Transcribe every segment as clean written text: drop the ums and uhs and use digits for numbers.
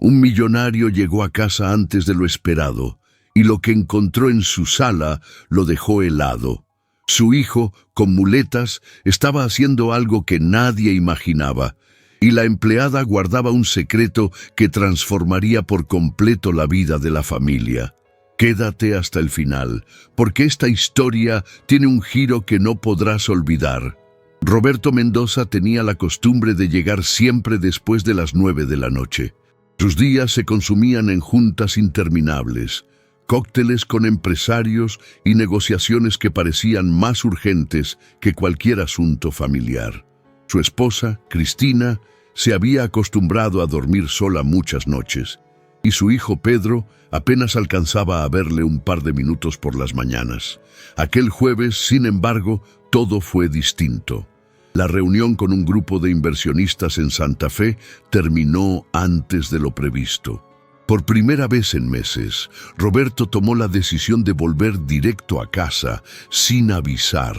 Un millonario llegó a casa antes de lo esperado, y lo que encontró en su sala lo dejó helado. Su hijo, con muletas, estaba haciendo algo que nadie imaginaba, y la empleada guardaba un secreto que transformaría por completo la vida de la familia. Quédate hasta el final, porque esta historia tiene un giro que no podrás olvidar. Roberto Mendoza tenía la costumbre de llegar siempre después de las 9 de la noche. Sus días se consumían en juntas interminables, cócteles con empresarios y negociaciones que parecían más urgentes que cualquier asunto familiar. Su esposa, Cristina, se había acostumbrado a dormir sola muchas noches, y su hijo Pedro apenas alcanzaba a verle un par de minutos por las mañanas. Aquel jueves, sin embargo, todo fue distinto. La reunión con un grupo de inversionistas en Santa Fe terminó antes de lo previsto. Por primera vez en meses, Roberto tomó la decisión de volver directo a casa, sin avisar.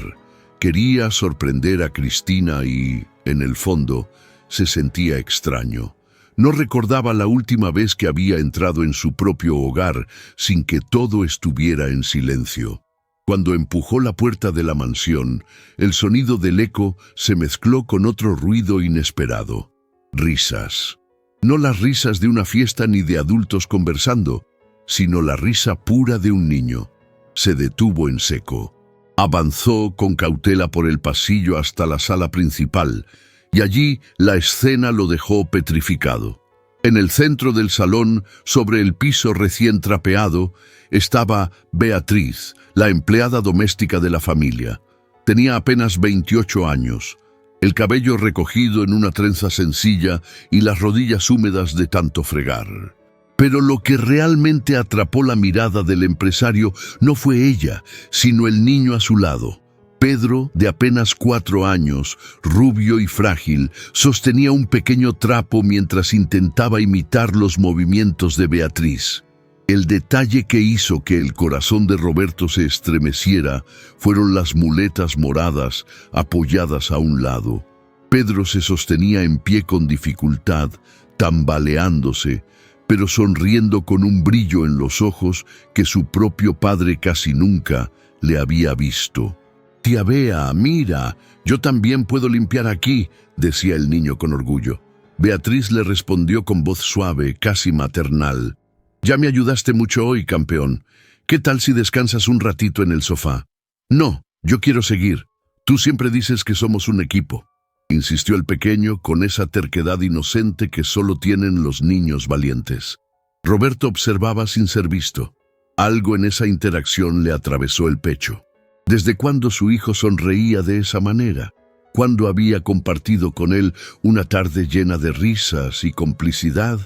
Quería sorprender a Cristina y, en el fondo, se sentía extraño. No recordaba la última vez que había entrado en su propio hogar sin que todo estuviera en silencio. Cuando empujó la puerta de la mansión, el sonido del eco se mezcló con otro ruido inesperado. Risas. No las risas de una fiesta ni de adultos conversando, sino la risa pura de un niño. Se detuvo en seco. Avanzó con cautela por el pasillo hasta la sala principal, y allí la escena lo dejó petrificado. En el centro del salón, sobre el piso recién trapeado, estaba Beatriz, la empleada doméstica de la familia. Tenía apenas 28 años, el cabello recogido en una trenza sencilla y las rodillas húmedas de tanto fregar. Pero lo que realmente atrapó la mirada del empresario no fue ella, sino el niño a su lado. Pedro, de apenas 4 años, rubio y frágil, sostenía un pequeño trapo mientras intentaba imitar los movimientos de Beatriz. El detalle que hizo que el corazón de Roberto se estremeciera fueron las muletas moradas apoyadas a un lado. Pedro se sostenía en pie con dificultad, tambaleándose, pero sonriendo con un brillo en los ojos que su propio padre casi nunca le había visto. «Tía Bea, mira, yo también puedo limpiar aquí», decía el niño con orgullo. Beatriz le respondió con voz suave, casi maternal. «Ya me ayudaste mucho hoy, campeón. ¿Qué tal si descansas un ratito en el sofá?» «No, yo quiero seguir. Tú siempre dices que somos un equipo», insistió el pequeño con esa terquedad inocente que solo tienen los niños valientes. Roberto observaba sin ser visto. Algo en esa interacción le atravesó el pecho. ¿Desde cuándo su hijo sonreía de esa manera? ¿Cuándo había compartido con él una tarde llena de risas y complicidad?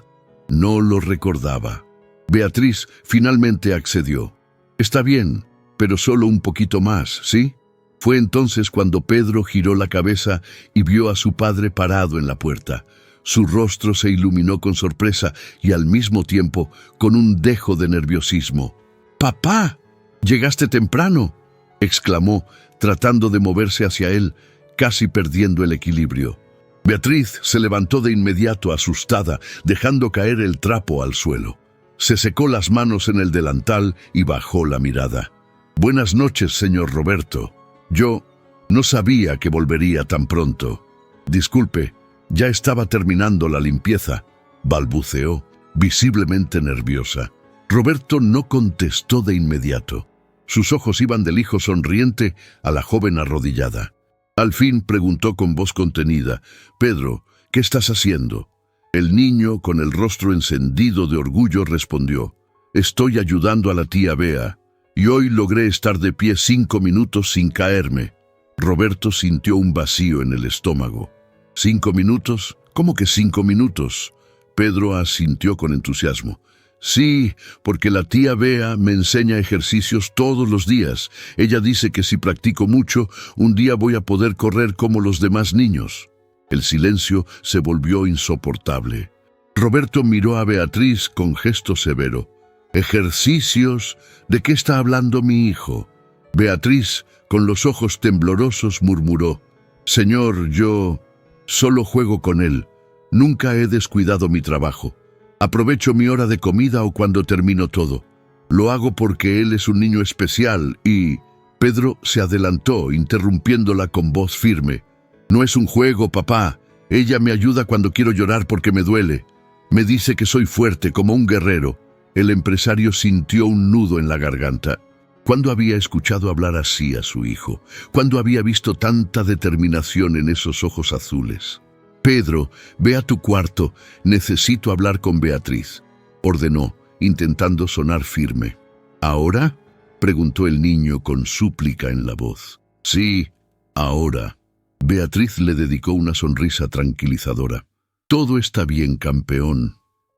No lo recordaba. Beatriz finalmente accedió. «Está bien, pero solo un poquito más, ¿sí?» Fue entonces cuando Pedro giró la cabeza y vio a su padre parado en la puerta. Su rostro se iluminó con sorpresa y al mismo tiempo con un dejo de nerviosismo. «¡Papá! ¡Llegaste temprano!», exclamó, tratando de moverse hacia él, casi perdiendo el equilibrio. Beatriz se levantó de inmediato asustada, dejando caer el trapo al suelo. Se secó las manos en el delantal y bajó la mirada. «Buenas noches, señor Roberto. Yo no sabía que volvería tan pronto. Disculpe, ya estaba terminando la limpieza», balbuceó, visiblemente nerviosa. Roberto no contestó de inmediato. Sus ojos iban del hijo sonriente a la joven arrodillada. Al fin preguntó con voz contenida: «Pedro, ¿qué estás haciendo?». El niño, con el rostro encendido de orgullo, respondió: «Estoy ayudando a la tía Bea, y hoy logré estar de pie 5 minutos sin caerme». Roberto sintió un vacío en el estómago. «¿5 minutos? ¿Cómo que 5 minutos?». Pedro asintió con entusiasmo. «Sí, porque la tía Bea me enseña ejercicios todos los días. Ella dice que si practico mucho, un día voy a poder correr como los demás niños». El silencio se volvió insoportable. Roberto miró a Beatriz con gesto severo. «¿Ejercicios? ¿De qué está hablando mi hijo?». Beatriz, con los ojos temblorosos, murmuró: «Señor, yo solo juego con él. Nunca he descuidado mi trabajo. Aprovecho mi hora de comida o cuando termino todo. Lo hago porque él es un niño especial y... Pedro se adelantó, interrumpiéndola con voz firme. No es un juego, papá. Ella me ayuda cuando quiero llorar porque me duele. Me dice que soy fuerte, como un guerrero. El empresario sintió un nudo en la garganta. ¿Cuándo había escuchado hablar así a su hijo? ¿Cuándo había visto tanta determinación en esos ojos azules? Pedro, ve a tu cuarto. Necesito hablar con Beatriz, ordenó, intentando sonar firme. ¿Ahora?, preguntó el niño con súplica en la voz. Sí, ahora. Beatriz le dedicó una sonrisa tranquilizadora. Todo está bien, campeón.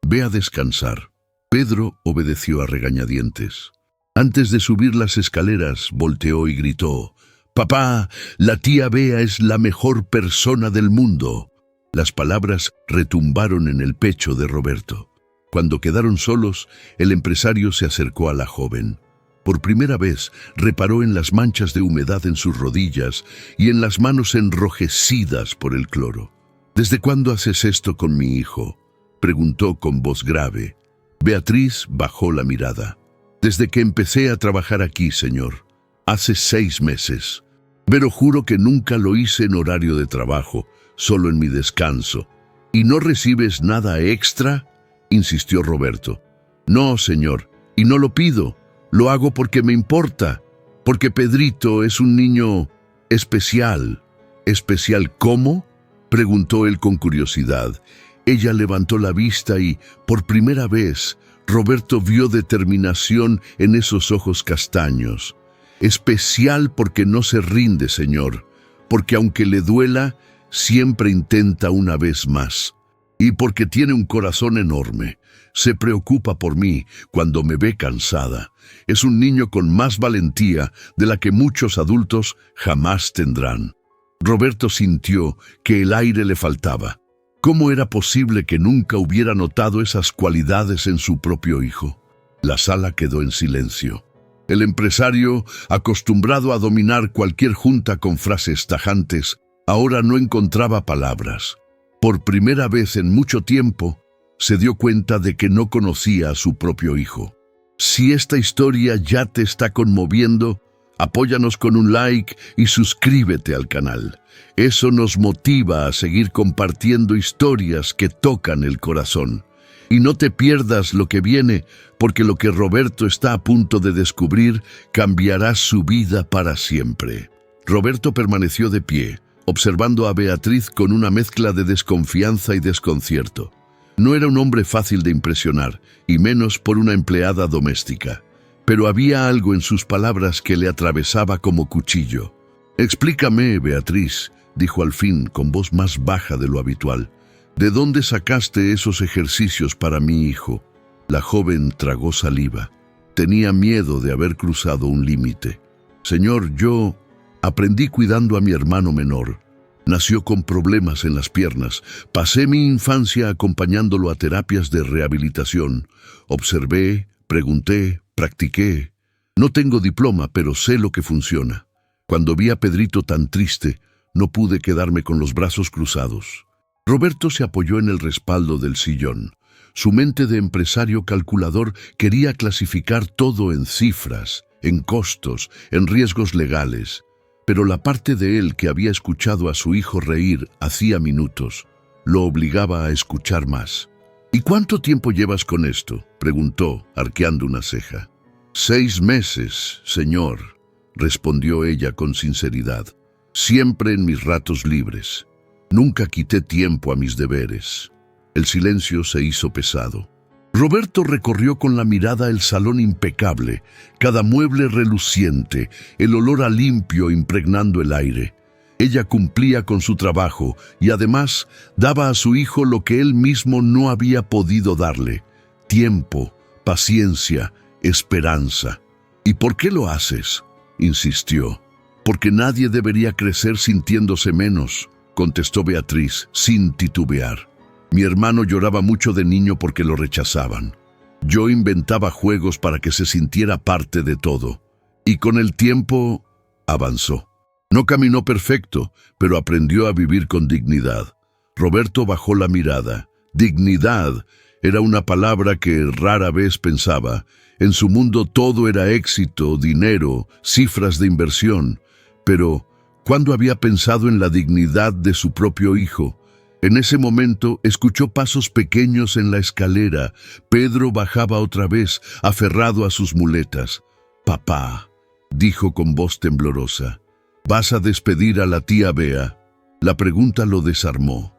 Ve a descansar. Pedro obedeció a regañadientes. Antes de subir las escaleras, volteó y gritó: «Papá, la tía Bea es la mejor persona del mundo». Las palabras retumbaron en el pecho de Roberto. Cuando quedaron solos, el empresario se acercó a la joven. Por primera vez reparó en las manchas de humedad en sus rodillas y en las manos enrojecidas por el cloro. «¿Desde cuándo haces esto con mi hijo?», preguntó con voz grave. Beatriz bajó la mirada. «Desde que empecé a trabajar aquí, señor. Hace 6 meses. Pero juro que nunca lo hice en horario de trabajo, solo en mi descanso». «¿Y no recibes nada extra?», insistió Roberto. «No, señor, y no lo pido. Lo hago porque me importa, porque Pedrito es un niño especial». «¿Especial cómo?», preguntó él con curiosidad. Ella levantó la vista y, por primera vez, Roberto vio determinación en esos ojos castaños. «Especial porque no se rinde, señor, porque aunque le duela, siempre intenta una vez más. Y porque tiene un corazón enorme. Se preocupa por mí cuando me ve cansada. Es un niño con más valentía de la que muchos adultos jamás tendrán». Roberto sintió que el aire le faltaba. ¿Cómo era posible que nunca hubiera notado esas cualidades en su propio hijo? La sala quedó en silencio. El empresario, acostumbrado a dominar cualquier junta con frases tajantes, ahora no encontraba palabras. Por primera vez en mucho tiempo, se dio cuenta de que no conocía a su propio hijo. Si esta historia ya te está conmoviendo, apóyanos con un like y suscríbete al canal. Eso nos motiva a seguir compartiendo historias que tocan el corazón. Y no te pierdas lo que viene, porque lo que Roberto está a punto de descubrir cambiará su vida para siempre. Roberto permaneció de pie, observando a Beatriz con una mezcla de desconfianza y desconcierto. No era un hombre fácil de impresionar, y menos por una empleada doméstica. Pero había algo en sus palabras que le atravesaba como cuchillo. «Explícame, Beatriz», dijo al fin con voz más baja de lo habitual. «¿De dónde sacaste esos ejercicios para mi hijo?». La joven tragó saliva. Tenía miedo de haber cruzado un límite. «Señor, yo aprendí cuidando a mi hermano menor. Nació con problemas en las piernas. Pasé mi infancia acompañándolo a terapias de rehabilitación. Observé, pregunté, practiqué. No tengo diploma, pero sé lo que funciona. Cuando vi a Pedrito tan triste, no pude quedarme con los brazos cruzados». Roberto se apoyó en el respaldo del sillón. Su mente de empresario calculador quería clasificar todo en cifras, en costos, en riesgos legales. Pero la parte de él que había escuchado a su hijo reír hacía minutos lo obligaba a escuchar más. «¿Y cuánto tiempo llevas con esto?», preguntó, arqueando una ceja. 6 meses, señor», respondió ella con sinceridad. «Siempre en mis ratos libres. Nunca quité tiempo a mis deberes». El silencio se hizo pesado. Roberto recorrió con la mirada el salón impecable, cada mueble reluciente, el olor a limpio impregnando el aire. Ella cumplía con su trabajo y además daba a su hijo lo que él mismo no había podido darle: tiempo, paciencia, esperanza. «¿Y por qué lo haces?», insistió. «Porque nadie debería crecer sintiéndose menos», contestó Beatriz, sin titubear. «Mi hermano lloraba mucho de niño porque lo rechazaban. Yo inventaba juegos para que se sintiera parte de todo. Y con el tiempo avanzó. No caminó perfecto, pero aprendió a vivir con dignidad». Roberto bajó la mirada. Dignidad Era una palabra que rara vez pensaba. En su mundo todo era éxito, dinero, cifras de inversión. Pero, ¿cuándo había pensado en la dignidad de su propio hijo? En ese momento escuchó pasos pequeños en la escalera. Pedro bajaba otra vez, aferrado a sus muletas. «Papá», dijo con voz temblorosa, «¿vas a despedir a la tía Bea?» La pregunta lo desarmó.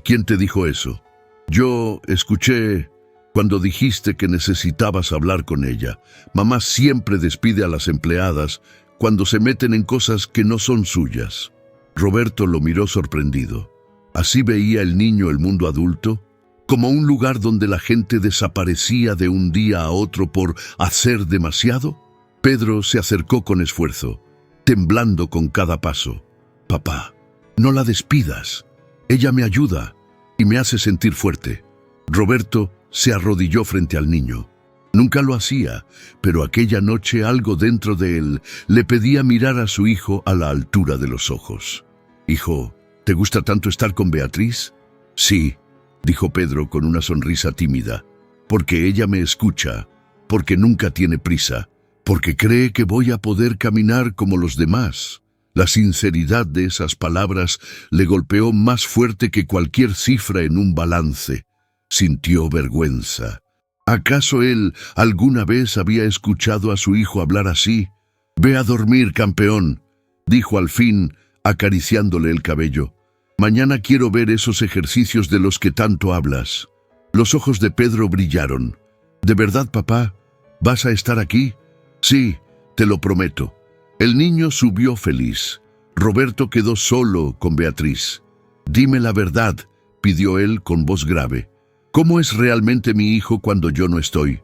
«¿Quién te dijo eso?» «Yo escuché cuando dijiste que necesitabas hablar con ella. Mamá siempre despide a las empleadas cuando se meten en cosas que no son suyas». Roberto lo miró sorprendido. ¿Así veía el niño el mundo adulto? ¿Como un lugar donde la gente desaparecía de un día a otro por hacer demasiado? Pedro se acercó con esfuerzo, temblando con cada paso. «Papá, no la despidas. Ella me ayuda y me hace sentir fuerte». Roberto se arrodilló frente al niño. Nunca lo hacía, pero aquella noche algo dentro de él le pedía mirar a su hijo a la altura de los ojos. «Hijo, ¿te gusta tanto estar con Beatriz?» «Sí», dijo Pedro con una sonrisa tímida, «porque ella me escucha, porque nunca tiene prisa, porque cree que voy a poder caminar como los demás». La sinceridad de esas palabras le golpeó más fuerte que cualquier cifra en un balance. Sintió vergüenza. ¿Acaso él alguna vez había escuchado a su hijo hablar así? «Ve a dormir, campeón», dijo al fin, acariciándole el cabello. «Mañana quiero ver esos ejercicios de los que tanto hablas». Los ojos de Pedro brillaron. «¿De verdad, papá? ¿Vas a estar aquí?» «Sí, te lo prometo». El niño subió feliz. Roberto quedó solo con Beatriz. «Dime la verdad», pidió él con voz grave. «¿Cómo es realmente mi hijo cuando yo no estoy?»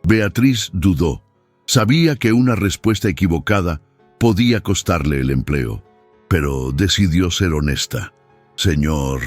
Beatriz dudó. Sabía que una respuesta equivocada podía costarle el empleo, pero decidió ser honesta. «Señor,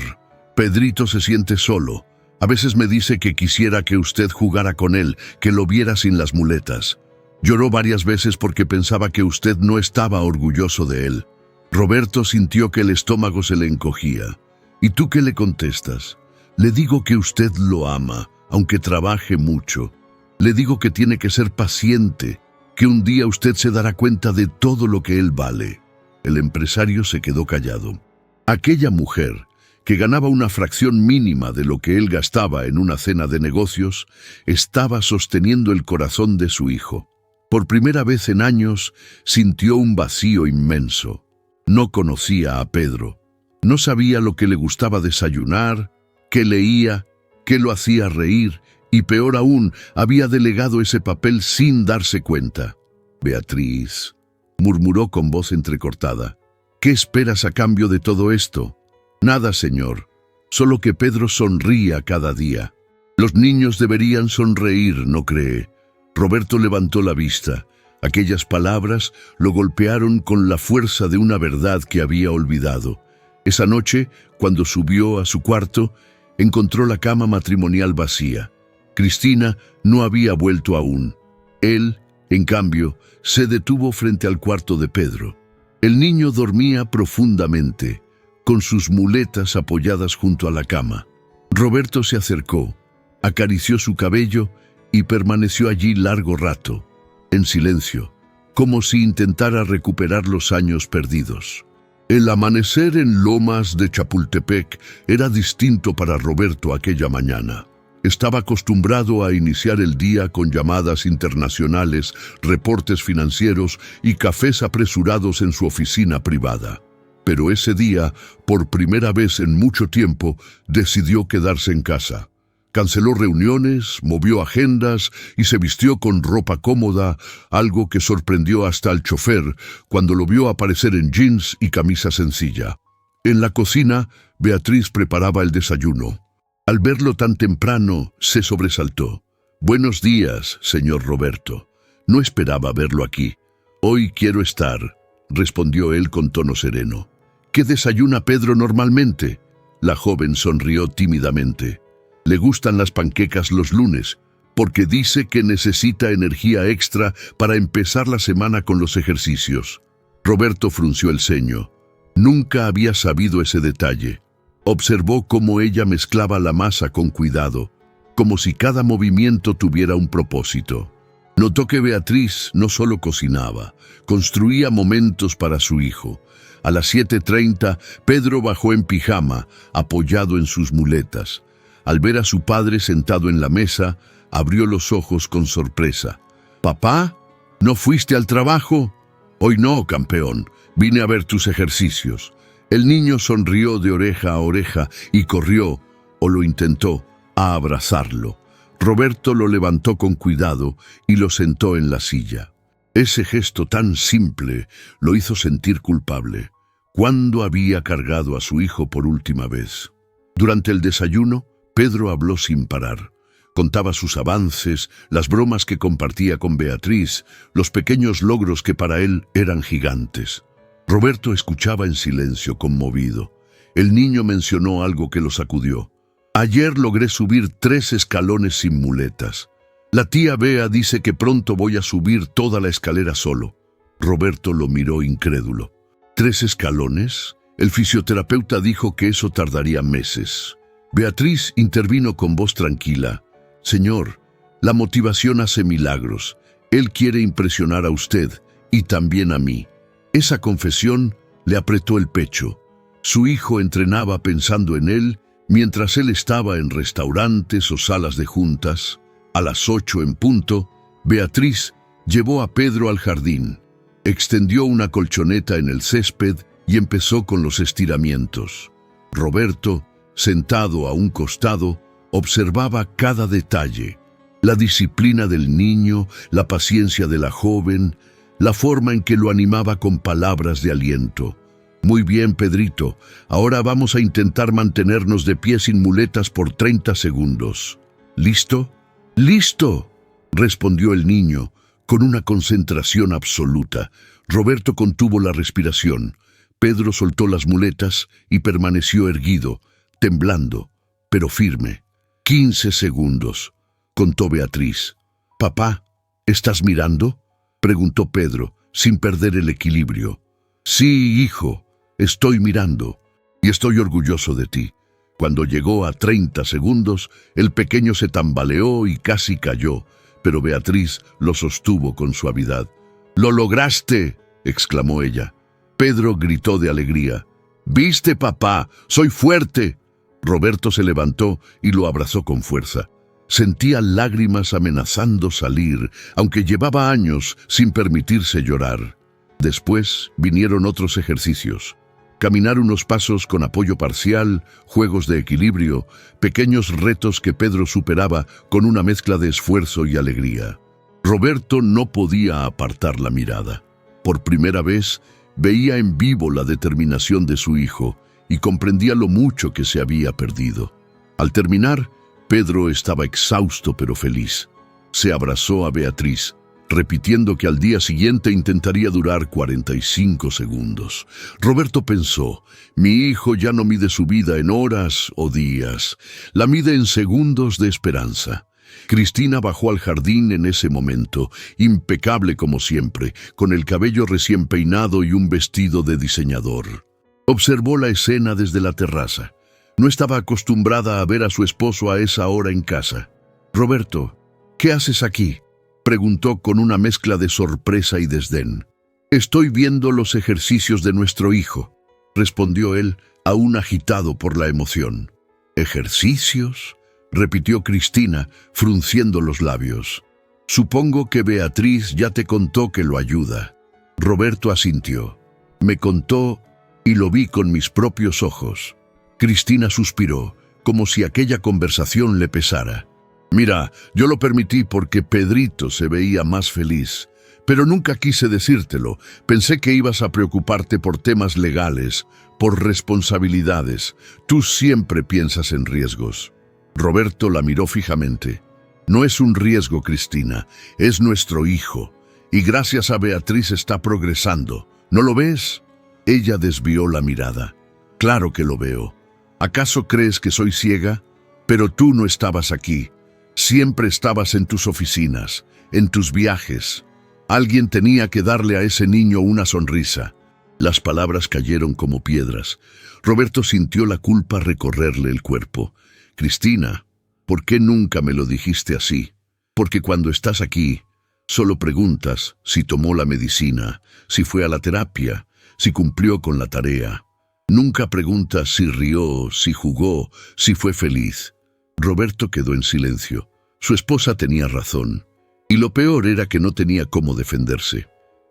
Pedrito se siente solo. A veces me dice que quisiera que usted jugara con él, que lo viera sin las muletas. Lloró varias veces porque pensaba que usted no estaba orgulloso de él». Roberto sintió que el estómago se le encogía. «¿Y tú qué le contestas?» «Le digo que usted lo ama, aunque trabaje mucho. Le digo que tiene que ser paciente, que un día usted se dará cuenta de todo lo que él vale». El empresario se quedó callado. Aquella mujer, que ganaba una fracción mínima de lo que él gastaba en una cena de negocios, estaba sosteniendo el corazón de su hijo. Por primera vez en años sintió un vacío inmenso. No conocía a Pedro. No sabía lo que le gustaba desayunar, qué leía, qué lo hacía reír, y peor aún, había delegado ese papel sin darse cuenta. «Beatriz», murmuró con voz entrecortada, «¿qué esperas a cambio de todo esto?» «Nada, señor, solo que Pedro sonría cada día». «Los niños deberían sonreír, ¿no cree?» Roberto levantó la vista. Aquellas palabras lo golpearon con la fuerza de una verdad que había olvidado. Esa noche, cuando subió a su cuarto, encontró la cama matrimonial vacía. Cristina no había vuelto aún. Él, en cambio, se detuvo frente al cuarto de Pedro. El niño dormía profundamente, con sus muletas apoyadas junto a la cama. Roberto se acercó, acarició su cabello y permaneció allí largo rato, en silencio, como si intentara recuperar los años perdidos. El amanecer en Lomas de Chapultepec era distinto para Roberto aquella mañana. Estaba acostumbrado a iniciar el día con llamadas internacionales, reportes financieros y cafés apresurados en su oficina privada. Pero ese día, por primera vez en mucho tiempo, decidió quedarse en casa. Canceló reuniones, movió agendas y se vistió con ropa cómoda, algo que sorprendió hasta al chofer cuando lo vio aparecer en jeans y camisa sencilla. En la cocina, Beatriz preparaba el desayuno. Al verlo tan temprano, se sobresaltó. «Buenos días, señor Roberto. No esperaba verlo aquí. Hoy quiero estar», respondió él con tono sereno. «¿Qué desayuna Pedro normalmente?» La joven sonrió tímidamente. «Le gustan las panquecas los lunes, porque dice que necesita energía extra para empezar la semana con los ejercicios». Roberto frunció el ceño. Nunca había sabido ese detalle. Observó cómo ella mezclaba la masa con cuidado, como si cada movimiento tuviera un propósito. Notó que Beatriz no solo cocinaba, construía momentos para su hijo. A las 7:30, Pedro bajó en pijama, apoyado en sus muletas. Al ver a su padre sentado en la mesa, abrió los ojos con sorpresa. «¿Papá? ¿No fuiste al trabajo?» «Hoy no, campeón. Vine a ver tus ejercicios». El niño sonrió de oreja a oreja y corrió, o lo intentó, a abrazarlo. Roberto lo levantó con cuidado y lo sentó en la silla. Ese gesto tan simple lo hizo sentir culpable. ¿Cuándo había cargado a su hijo por última vez? Durante el desayuno, Pedro habló sin parar. Contaba sus avances, las bromas que compartía con Beatriz, los pequeños logros que para él eran gigantes. Roberto escuchaba en silencio, conmovido. El niño mencionó algo que lo sacudió. «Ayer logré subir 3 escalones sin muletas. La tía Bea dice que pronto voy a subir toda la escalera solo». Roberto lo miró incrédulo. «¿3 escalones?» El fisioterapeuta dijo que eso tardaría meses. Beatriz intervino con voz tranquila. «Señor, la motivación hace milagros. Él quiere impresionar a usted y también a mí». Esa confesión le apretó el pecho. Su hijo entrenaba pensando en él, mientras él estaba en restaurantes o salas de juntas. A las 8 en punto, Beatriz llevó a Pedro al jardín, extendió una colchoneta en el césped y empezó con los estiramientos. Roberto, sentado a un costado, observaba cada detalle. La disciplina del niño, la paciencia de la joven, la forma en que lo animaba con palabras de aliento. «Muy bien, Pedrito, ahora vamos a intentar mantenernos de pie sin muletas por 30 segundos. ¿Listo?» «¡Listo!», respondió el niño, con una concentración absoluta. Roberto contuvo la respiración. Pedro soltó las muletas y permaneció erguido, temblando, pero firme. 15 segundos, contó Beatriz. «Papá, ¿estás mirando?», preguntó Pedro, sin perder el equilibrio. «Sí, hijo, estoy mirando, y estoy orgulloso de ti». Cuando llegó a 30 segundos, el pequeño se tambaleó y casi cayó, pero Beatriz lo sostuvo con suavidad. «¡Lo lograste!», exclamó ella. Pedro gritó de alegría. «¿Viste, papá? ¡Soy fuerte!». Roberto se levantó y lo abrazó con fuerza. Sentía lágrimas amenazando salir, aunque llevaba años sin permitirse llorar. Después vinieron otros ejercicios. Caminar unos pasos con apoyo parcial, juegos de equilibrio, pequeños retos que Pedro superaba con una mezcla de esfuerzo y alegría. Roberto no podía apartar la mirada. Por primera vez, veía en vivo la determinación de su hijo y comprendía lo mucho que se había perdido. Al terminar, Pedro estaba exhausto pero feliz. Se abrazó a Beatriz, repitiendo que al día siguiente intentaría durar 45 segundos. Roberto pensó, mi hijo ya no mide su vida en horas o días, la mide en segundos de esperanza. Cristina bajó al jardín en ese momento, impecable como siempre, con el cabello recién peinado y un vestido de diseñador. Observó la escena desde la terraza. No estaba acostumbrada a ver a su esposo a esa hora en casa. «Roberto, ¿qué haces aquí?», preguntó con una mezcla de sorpresa y desdén. «Estoy viendo los ejercicios de nuestro hijo», respondió él, aún agitado por la emoción. «¿Ejercicios?», repitió Cristina, frunciendo los labios. «Supongo que Beatriz ya te contó que lo ayuda». Roberto asintió. «Me contó y lo vi con mis propios ojos». Cristina suspiró, como si aquella conversación le pesara. «Mira, yo lo permití porque Pedrito se veía más feliz, pero nunca quise decírtelo. Pensé que ibas a preocuparte por temas legales, por responsabilidades. Tú siempre piensas en riesgos». Roberto la miró fijamente. «No es un riesgo, Cristina, es nuestro hijo, y gracias a Beatriz está progresando. ¿No lo ves?». Ella desvió la mirada. «Claro que lo veo. ¿Acaso crees que soy ciega? Pero tú no estabas aquí. Siempre estabas en tus oficinas, en tus viajes. Alguien tenía que darle a ese niño una sonrisa». Las palabras cayeron como piedras. Roberto sintió la culpa recorrerle el cuerpo. «Cristina, ¿Por qué nunca me lo dijiste así? Porque cuando estás aquí, solo preguntas si tomó la medicina, si fue a la terapia, si cumplió con la tarea. Nunca preguntas si rió, si jugó, si fue feliz. Roberto quedó en silencio. Su esposa tenía razón. Y lo peor era que no tenía cómo defenderse.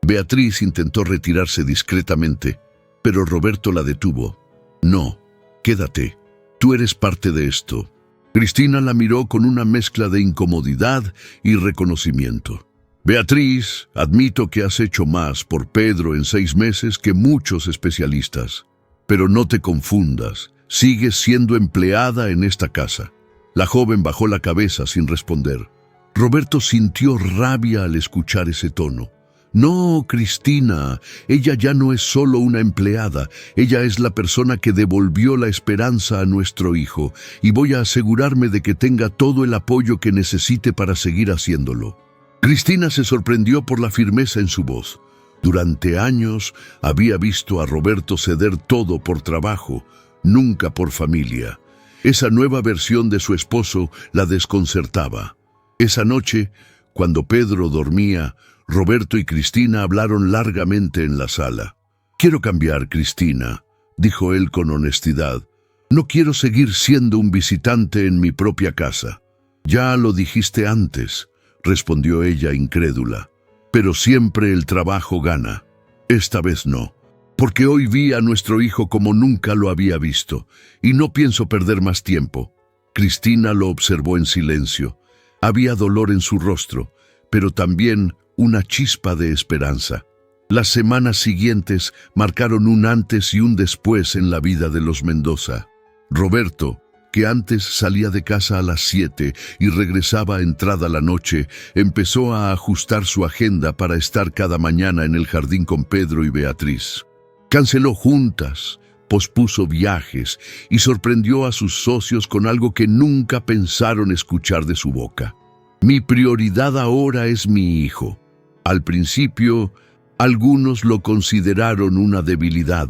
Beatriz intentó retirarse discretamente, pero Roberto la detuvo. No, quédate. Tú eres parte de esto. Cristina la miró con una mezcla de incomodidad y reconocimiento. Beatriz, admito que has hecho más por Pedro en 6 meses que muchos especialistas. Pero no te confundas, sigues siendo empleada en esta casa. La joven bajó la cabeza sin responder. Roberto sintió rabia al escuchar ese tono. No, Cristina, ella ya no es solo una empleada, ella es la persona que devolvió la esperanza a nuestro hijo, y voy a asegurarme de que tenga todo el apoyo que necesite para seguir haciéndolo. Cristina se sorprendió por la firmeza en su voz. Durante años había visto a Roberto ceder todo por trabajo, nunca por familia. Esa nueva versión de su esposo la desconcertaba. Esa noche, cuando Pedro dormía, Roberto y Cristina hablaron largamente en la sala. «Quiero cambiar, Cristina», dijo él con honestidad. «No quiero seguir siendo un visitante en mi propia casa». «Ya lo dijiste antes», respondió ella incrédula. «Pero siempre el trabajo gana. Esta vez no, porque hoy vi a nuestro hijo como nunca lo había visto, y no pienso perder más tiempo». Cristina lo observó en silencio. Había dolor en su rostro, pero también una chispa de esperanza. Las semanas siguientes marcaron un antes y un después en la vida de los Mendoza. Roberto, que antes salía de casa a las 7 y regresaba entrada la noche, empezó a ajustar su agenda para estar cada mañana en el jardín con Pedro y Beatriz. Canceló juntas, pospuso viajes y sorprendió a sus socios con algo que nunca pensaron escuchar de su boca. «Mi prioridad ahora es mi hijo». Al principio, algunos lo consideraron una debilidad,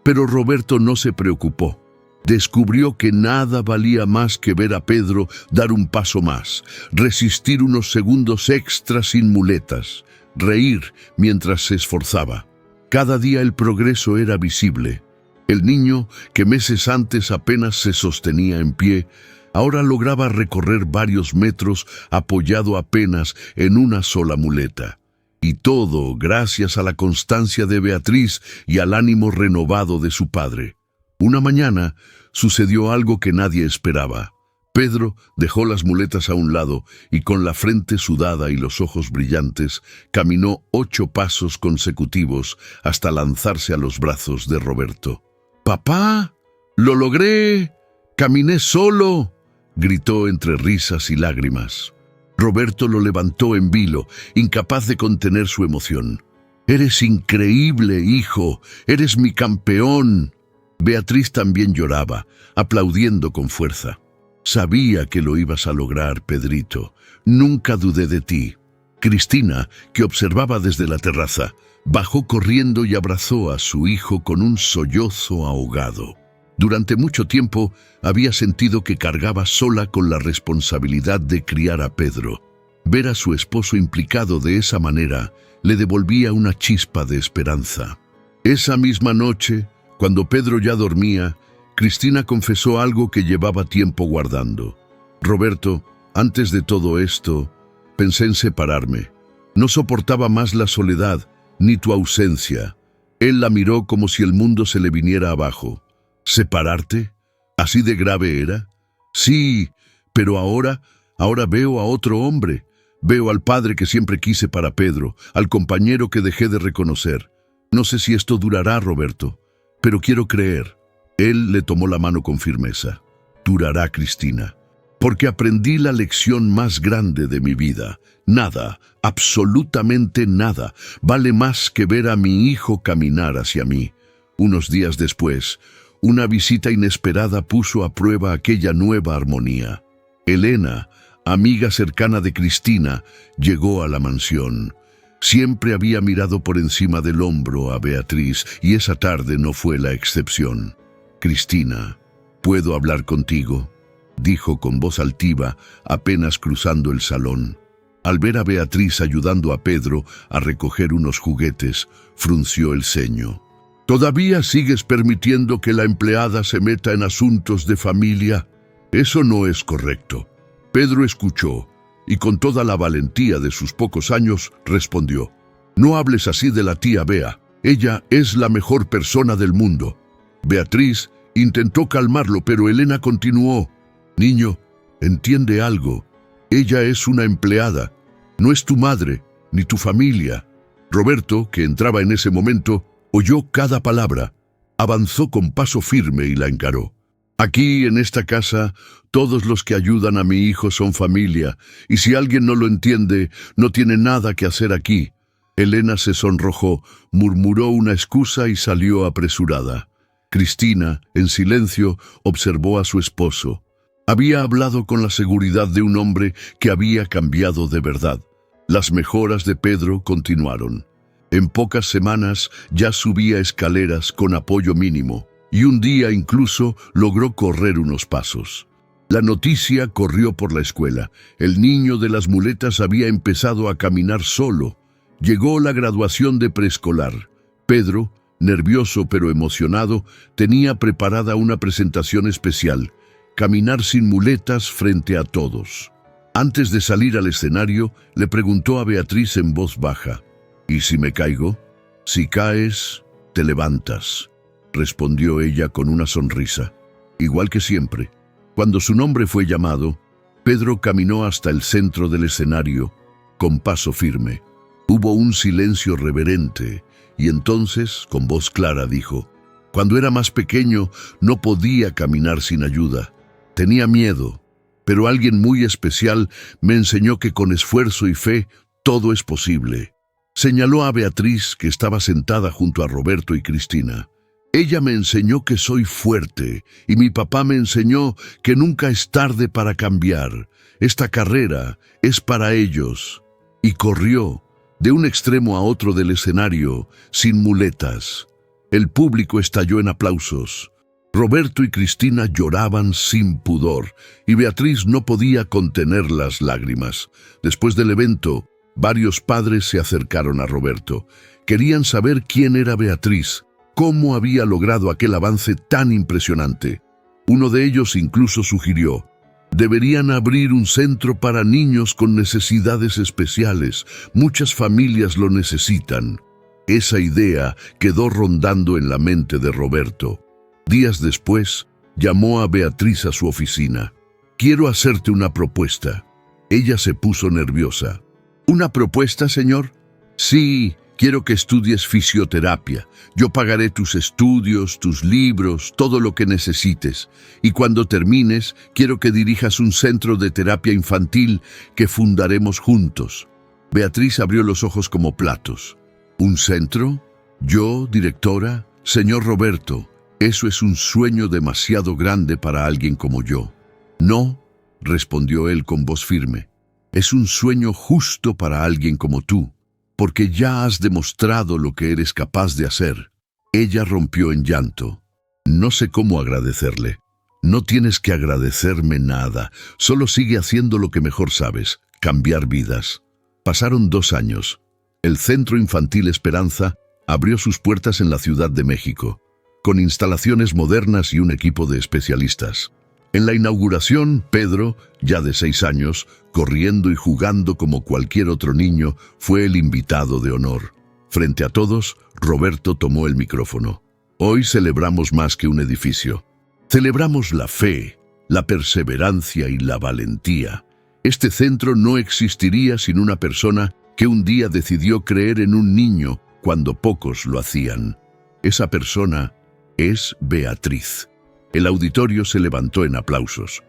pero Roberto no se preocupó. Descubrió que nada valía más que ver a Pedro dar un paso más, resistir unos segundos extra sin muletas, reír mientras se esforzaba. Cada día el progreso era visible. El niño, que meses antes apenas se sostenía en pie, ahora lograba recorrer varios metros apoyado apenas en una sola muleta. Y todo gracias a la constancia de Beatriz y al ánimo renovado de su padre. Una mañana sucedió algo que nadie esperaba. Pedro dejó las muletas a un lado y con la frente sudada y los ojos brillantes, caminó 8 pasos consecutivos hasta lanzarse a los brazos de Roberto. «¡Papá! ¡Lo logré! ¡Caminé solo!», gritó entre risas y lágrimas. Roberto lo levantó en vilo, incapaz de contener su emoción. «¡Eres increíble, hijo! ¡Eres mi campeón!». Beatriz también lloraba, aplaudiendo con fuerza. «Sabía que lo ibas a lograr, Pedrito. Nunca dudé de ti». Cristina, que observaba desde la terraza, bajó corriendo y abrazó a su hijo con un sollozo ahogado. Durante mucho tiempo había sentido que cargaba sola con la responsabilidad de criar a Pedro. Ver a su esposo implicado de esa manera le devolvía una chispa de esperanza. Esa misma noche, cuando Pedro ya dormía, Cristina confesó algo que llevaba tiempo guardando. «Roberto, antes de todo esto, pensé en separarme. No soportaba más la soledad, ni tu ausencia». Él la miró como si el mundo se le viniera abajo. «¿Separarte? ¿Así de grave era?». «Sí, pero ahora veo a otro hombre. Veo al padre que siempre quise para Pedro, al compañero que dejé de reconocer. No sé si esto durará, Roberto, pero quiero creer». Él le tomó la mano con firmeza. «Durará, Cristina, porque aprendí la lección más grande de mi vida. Nada, absolutamente nada, vale más que ver a mi hijo caminar hacia mí». Unos días después, una visita inesperada puso a prueba aquella nueva armonía. Elena, amiga cercana de Cristina, llegó a la mansión. Siempre había mirado por encima del hombro a Beatriz y esa tarde no fue la excepción. «Cristina, ¿puedo hablar contigo?». dijo con voz altiva, apenas cruzando el salón. Al ver a Beatriz ayudando a Pedro a recoger unos juguetes, frunció el ceño. ¿Todavía sigues permitiendo que la empleada se meta en asuntos de familia? Eso no es correcto. Pedro escuchó y con toda la valentía de sus pocos años respondió: No hables así de la tía Bea. Ella es la mejor persona del mundo. Beatriz intentó calmarlo, pero Elena continuó: Niño, entiende algo. Ella es una empleada. No es tu madre, ni tu familia. Roberto, que entraba en ese momento, oyó cada palabra. Avanzó con paso firme y la encaró. Aquí, en esta casa, todos los que ayudan a mi hijo son familia, y si alguien no lo entiende, no tiene nada que hacer aquí. Elena se sonrojó, murmuró una excusa y salió apresurada. Cristina, en silencio, observó a su esposo. Había hablado con la seguridad de un hombre que había cambiado de verdad. Las mejoras de Pedro continuaron. En pocas semanas ya subía escaleras con apoyo mínimo, y un día incluso logró correr unos pasos. La noticia corrió por la escuela. El niño de las muletas había empezado a caminar solo. Llegó la graduación de preescolar. Pedro, nervioso pero emocionado, tenía preparada una presentación especial: caminar sin muletas frente a todos. Antes de salir al escenario, le preguntó a Beatriz en voz baja: ¿Y si me caigo? Si caes, te levantas, respondió ella con una sonrisa. Igual que siempre. Cuando su nombre fue llamado, Pedro caminó hasta el centro del escenario, con paso firme. Hubo un silencio reverente, y entonces, con voz clara, dijo: Cuando era más pequeño, no podía caminar sin ayuda. Tenía miedo, pero alguien muy especial me enseñó que con esfuerzo y fe todo es posible. Señaló a Beatriz, que estaba sentada junto a Roberto y Cristina. Ella me enseñó que soy fuerte, y mi papá me enseñó que nunca es tarde para cambiar. Esta carrera es para ellos. Y corrió de un extremo a otro del escenario, sin muletas. El público estalló en aplausos. Roberto y Cristina lloraban sin pudor, y Beatriz no podía contener las lágrimas. Después del evento, varios padres se acercaron a Roberto. Querían saber quién era Beatriz, cómo había logrado aquel avance tan impresionante. Uno de ellos incluso sugirió: deberían abrir un centro para niños con necesidades especiales. Muchas familias lo necesitan. Esa idea quedó rondando en la mente de Roberto. Días después, llamó a Beatriz a su oficina. Quiero hacerte una propuesta. Ella se puso nerviosa. ¿Una propuesta, señor? Sí, quiero que estudies fisioterapia. Yo pagaré tus estudios, tus libros, todo lo que necesites. Y cuando termines, quiero que dirijas un centro de terapia infantil que fundaremos juntos. Beatriz abrió los ojos como platos. ¿Un centro? ¿Yo, directora? Señor Roberto, eso es un sueño demasiado grande para alguien como yo. No, respondió él con voz firme. Es un sueño justo para alguien como tú, porque ya has demostrado lo que eres capaz de hacer. Ella rompió en llanto. No sé cómo agradecerle. No tienes que agradecerme nada. Solo sigue haciendo lo que mejor sabes: cambiar vidas. Pasaron 2 años. El Centro Infantil Esperanza abrió sus puertas en la Ciudad de México, con instalaciones modernas y un equipo de especialistas. En la inauguración, Pedro, ya de 6 años, corriendo y jugando como cualquier otro niño, fue el invitado de honor. Frente a todos, Roberto tomó el micrófono. Hoy celebramos más que un edificio. Celebramos la fe, la perseverancia y la valentía. Este centro no existiría sin una persona que un día decidió creer en un niño cuando pocos lo hacían. Esa persona es Beatriz. El auditorio se levantó en aplausos.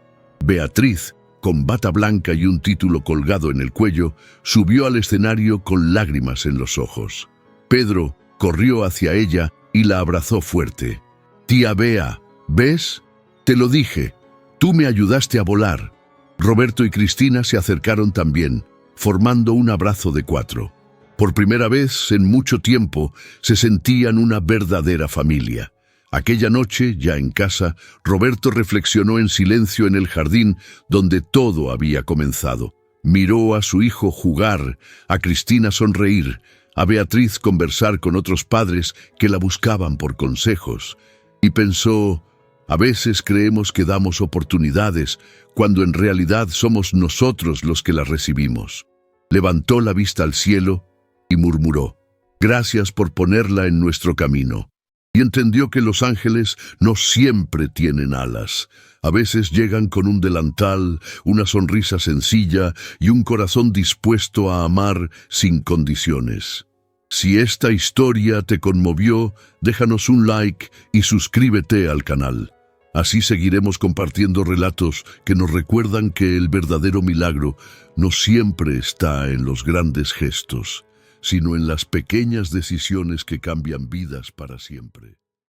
Beatriz, con bata blanca y un título colgado en el cuello, subió al escenario con lágrimas en los ojos. Pedro corrió hacia ella y la abrazó fuerte. «Tía Bea, ¿ves? Te lo dije. Tú me ayudaste a volar». Roberto y Cristina se acercaron también, formando un abrazo de 4. Por primera vez en mucho tiempo se sentían una verdadera familia. Aquella noche, ya en casa, Roberto reflexionó en silencio en el jardín donde todo había comenzado. Miró a su hijo jugar, a Cristina sonreír, a Beatriz conversar con otros padres que la buscaban por consejos, y pensó: a veces creemos que damos oportunidades, cuando en realidad somos nosotros los que las recibimos. Levantó la vista al cielo y murmuró: gracias por ponerla en nuestro camino. Y entendió que los ángeles no siempre tienen alas. A veces llegan con un delantal, una sonrisa sencilla y un corazón dispuesto a amar sin condiciones. Si esta historia te conmovió, déjanos un like y suscríbete al canal. Así seguiremos compartiendo relatos que nos recuerdan que el verdadero milagro no siempre está en los grandes gestos, sino en las pequeñas decisiones que cambian vidas para siempre.